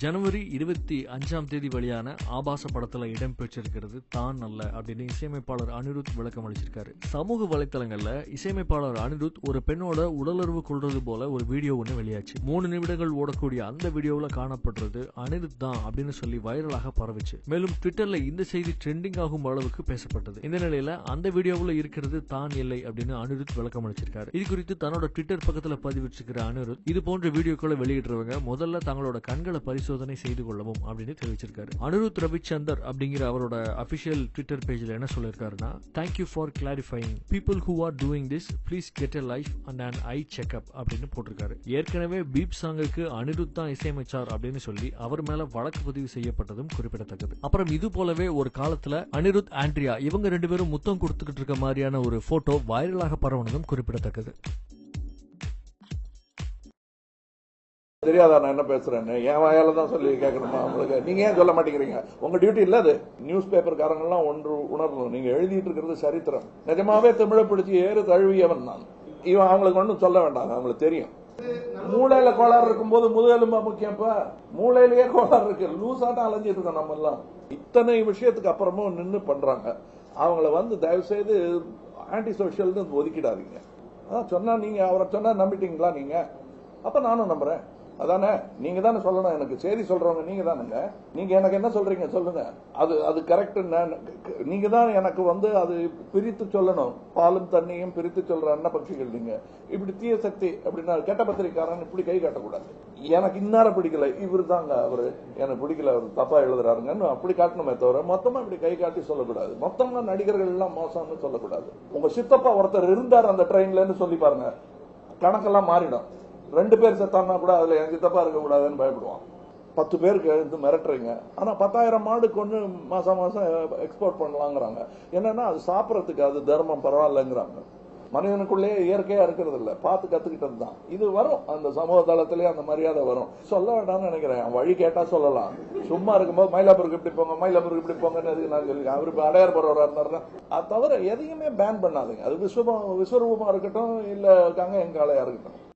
ஜனவரி 25ஆம் தேதி வெளியான ஆபாச படத்துல இடம்பெற்றிருக்கிறது தான் அல்ல அப்படின்னு இசையமைப்பாளர் அனிருத் விளக்கம் அளிச்சிருக்காரு. சமூக வலைத்தளங்கள்ல இசையமைப்பாளர் அனிருத் ஒரு பெண்ணோட உடலுறவு கொள்றது போல ஒரு வீடியோ ஒன்று வெளியாச்சு. 3 நிமிடங்கள் ஓடக்கூடிய அந்த வீடியோவில் காணப்படுறது அனிருத் தான் அப்படின்னு சொல்லி வைரலாக பரவிச்சு. மேலும் ட்விட்டர்ல இந்த செய்தி ட்ரெண்டிங் ஆகும் அளவுக்கு பேசப்பட்டது. இந்த நிலையில அந்த வீடியோவில் இருக்கிறது தான் இல்லை அப்படின்னு அனிருத் விளக்கம் அளிச்சிருக்காரு. இது குறித்து தன்னோட ட்விட்டர் பக்கத்துல பதிவிட்டிருக்கிற அனிருத், இது போன்ற வீடியோக்களை வெளியிடுறவங்க முதல்ல தங்களோட கண்களை பரிசோதனை செய்து கொள்ளவும் அப்படின்னு தெரிவிச்சிருக்காரு. அனிருத் ரவிச்சந்தர் அப்படிங்கிற அவரோட அபிஷியல் ட்விட்டர் பேஜ்ல என்ன சொல்லிருக்காருன்னா, thank you for clarifying people who are doing this please get a life and an eye checkup அப்படின்னு போட்டிருக்காரு. ஏற்கனவே பீப் சாங்குக்கு அனிருத் தான் இசையமைச்சார் அப்படின்னு சொல்லி அவர் மேல வழக்கு பதிவு செய்யப்பட்டதும் குறிப்பிடத்தக்கது. அப்புறம் இது போலவே ஒரு காலத்துல அனிருத் ஆண்ட்ரியா இவங்க 2 பேரும் முத்தம் கொடுத்துக்கிட்டு இருக்க மாதிரியான ஒரு போட்டோ வைரலாக பரவனதும் குறிப்பிடத்தக்கது. தெரியாதா நான் என்ன பேசுறேன்னு? என் வாயால தான் சொல்லி கேட்கணுமா உங்களுக்கு? நீங்க ஏன் சொல்ல மாட்டேங்கிறீங்க? உங்க டியூட்டி இல்ல அது. நியூஸ் பேப்பர்காரங்கெல்லாம் ஒன்று உணரணும், நீங்க எழுதிட்டு இருக்கிறது சரித்திரம். நிஜமாவே தமிழை பிடிச்சி ஏறு தழுவியவன் நான். இவன் அவங்களுக்கு ஒன்றும் சொல்ல வேண்டாம், அவங்களுக்கு தெரியும். மூளையில கோளாறு இருக்கும் போது முதுகெலும்பா முக்கியப்பா? மூளையிலேயே கோளாறு இருக்கு, லூசாட்டம் அலைஞ்சிட்டு இருக்கோம் நம்ம எல்லாம். இத்தனை விஷயத்துக்கு அப்புறமும் நின்று பண்றாங்க. அவங்கள தயவு செய்து ஆன்டி சோசியல் ஒதுக்கிடாதீங்க. அதான் சொன்னா, நீங்க அவரை சொன்னா நம்பிட்டீங்களா? நீங்க அப்ப நானும் நம்புறேன். அதானே நீங்க தானே சொல்லணும். எனக்கு செய்தி சொல்றவங்க நீங்க தானுங்க. நீங்க எனக்கு என்ன சொல்றீங்க சொல்லுங்க. அது கரெக்ட். நீங்க தான் எனக்கு அது பிரித்து சொல்லணும். பாலும் தண்ணியும் பிரித்து சொல்ற அன்ன பட்சிகள் நீங்க. இப்படி தீய சக்தி அப்படின்னா கெட்ட பத்திரிக்காரன் இப்படி கை காட்டக்கூடாது. எனக்கு இன்னார பிடிக்கல, இவரு தாங்க அவரு எனக்கு பிடிக்கல, அவர் தப்பா எழுதுறாருங்கன்னு அப்படி காட்டணுமே தவிர மொத்தமா இப்படி கை காட்டி சொல்லக்கூடாது. மொத்தமா நடிகர்கள் எல்லாம் மோசம்னு சொல்லக்கூடாது. உங்க சித்தப்பா ஒருத்தர் இருந்தார் அந்த ட்ரெயின்ல சொல்லி பாருங்க, கணக்கெல்லாம் மாறிடும். 2 பேர் செத்தாங்கன்னா கூட அதுல என் சித்தப்பா இருக்க கூடாதுன்னு பயப்படுவான். 10 பேருக்கு எழுந்து மிரட்டுறீங்க. ஆனா 10,000 மாடு கொண்டு மாசம் எக்ஸ்போர்ட் பண்ணலாங்கிறாங்க. என்னன்னா அது சாப்பிடறதுக்கு அது தர்மம் பரவாயில்லைங்கிறாங்க. மனிதனுக்குள்ளே இயற்கையா இருக்கிறது இல்ல, பார்த்து கத்துக்கிட்டது தான். இது வரும், அந்த சமூக தளத்திலேயே அந்த மரியாதை வரும். சொல்ல வேண்டாம்னு நினைக்கிறேன். வழி கேட்டா சொல்லலாம். சும்மா இருக்கும்போது மயிலாப்பூருக்கு இப்படி போங்க, மயிலாப்பூருக்கு இப்படி போங்கன்னு நான் சொல்லி அவரு அடையார் போறவரா இருந்தாருன்னா அது தவிர எதையுமே பேன் பண்ணாதுங்க. அது விஸ்வரூபமா இருக்கட்டும் இல்ல கங்கை எங்காலையா இருக்கட்டும்.